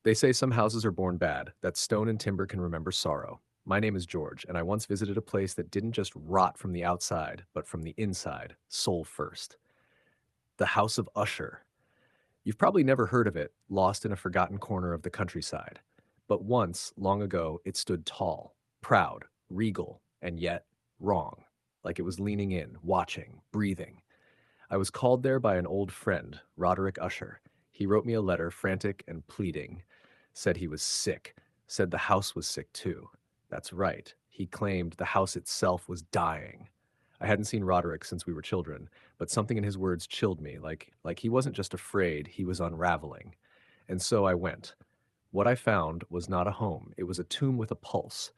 They say some houses are born bad, that stone and timber can remember sorrow. My name is George, and I once visited a place that didn't just rot from the outside, but from the inside, soul first. The House of Usher. You've probably never heard of it, lost in a forgotten corner of the countryside. But once, long ago, it stood tall, proud, regal, and yet wrong, like it was leaning in, watching, breathing. I was called there by an old friend, Roderick Usher. He wrote me a letter, frantic and pleading, said he was sick, said the house was sick too. That's right. He claimed the house itself was dying. I hadn't seen Roderick since we were children, but something in his words chilled me, like he wasn't just afraid, he was unraveling. And so I went. What I found was not a home, it was a tomb with a pulse.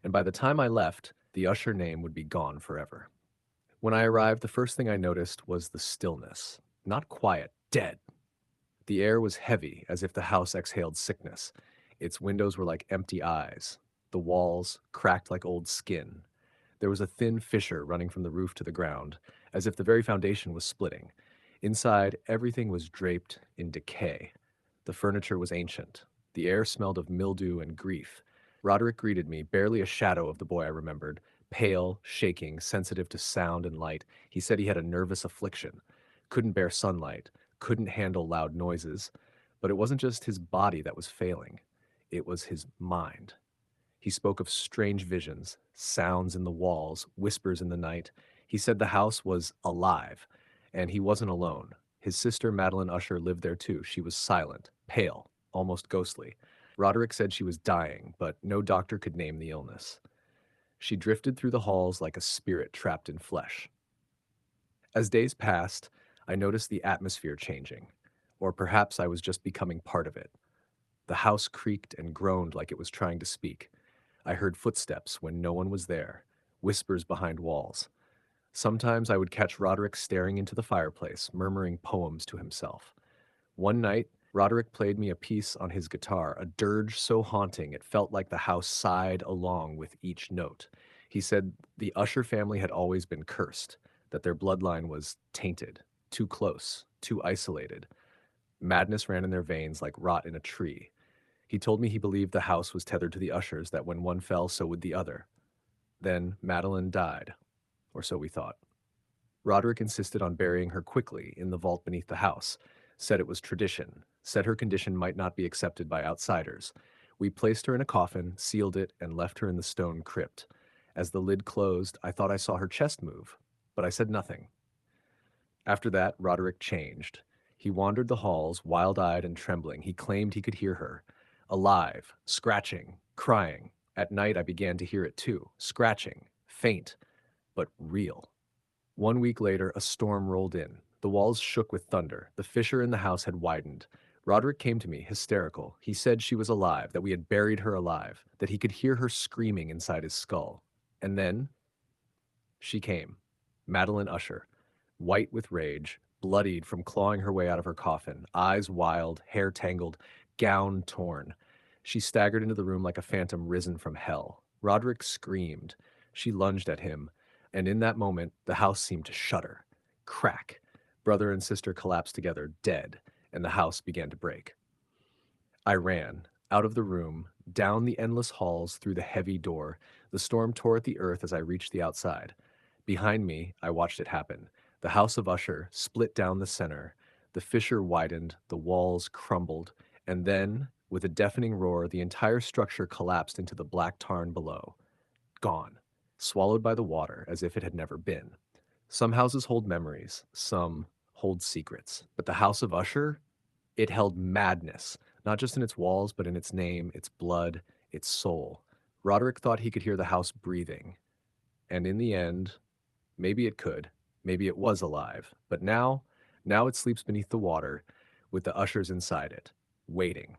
And by the time I left, the Usher name would be gone forever. When I arrived, the first thing I noticed was the stillness. Not quiet, dead. The air was heavy, as if the house exhaled sickness. Its windows were like empty eyes. The walls cracked like old skin. There was a thin fissure running from the roof to the ground, as if the very foundation was splitting. Inside, everything was draped in decay. The furniture was ancient. The air smelled of mildew and grief. Roderick greeted me, barely a shadow of the boy I remembered, pale, shaking, sensitive to sound and light. He said he had a nervous affliction, couldn't bear sunlight, couldn't handle loud noises. But it wasn't just his body that was failing, it was his mind. He spoke of strange visions, sounds in the walls, whispers in the night. He said the house was alive, and he wasn't alone. His sister, Madeline Usher, lived there too. She was silent, pale, almost ghostly. Roderick said she was dying, but no doctor could name the illness. She drifted through the halls like a spirit trapped in flesh. As days passed, I noticed the atmosphere changing, or perhaps I was just becoming part of it. The house creaked and groaned like it was trying to speak. I heard footsteps when no one was there, whispers behind walls. Sometimes I would catch Roderick staring into the fireplace, murmuring poems to himself. One night, Roderick played me a piece on his guitar, a dirge so haunting it felt like the house sighed along with each note. He said the Usher family had always been cursed, that their bloodline was tainted, too close, too isolated. Madness ran in their veins like rot in a tree. He told me he believed the house was tethered to the Ushers, that when one fell, so would the other. Then Madeline died, or so we thought. Roderick insisted on burying her quickly in the vault beneath the house, said it was tradition, said her condition might not be accepted by outsiders. We placed her in a coffin, sealed it, and left her in the stone crypt. As the lid closed, I thought I saw her chest move, but I said nothing. After that, Roderick changed. He wandered the halls, wild-eyed and trembling. He claimed he could hear her. Alive, scratching, crying. At night, I began to hear it too. Scratching, faint, but real. 1 week later, a storm rolled in. The walls shook with thunder. The fissure in the house had widened. Roderick came to me, hysterical. He said she was alive, that we had buried her alive, that he could hear her screaming inside his skull. And then she came. Madeline Usher, white with rage, bloodied from clawing her way out of her coffin, eyes wild, hair tangled, gown torn. She staggered into the room like a phantom risen from hell. Roderick screamed. She lunged at him, and in that moment, the house seemed to shudder. Crack. Brother and sister collapsed together, dead, and the house began to break. I ran, out of the room, down the endless halls, through the heavy door. The storm tore at the earth as I reached the outside. Behind me, I watched it happen. The house of Usher split down the center. The fissure widened, the walls crumbled, and then, with a deafening roar, the entire structure collapsed into the black tarn below. Gone, swallowed by the water as if it had never been. Some houses hold memories, some hold secrets. But the house of Usher, it held madness, not just in its walls, but in its name, its blood, its soul. Roderick thought he could hear the house breathing. And in the end, maybe it could, maybe it was alive. But now it sleeps beneath the water with the ushers inside it, waiting.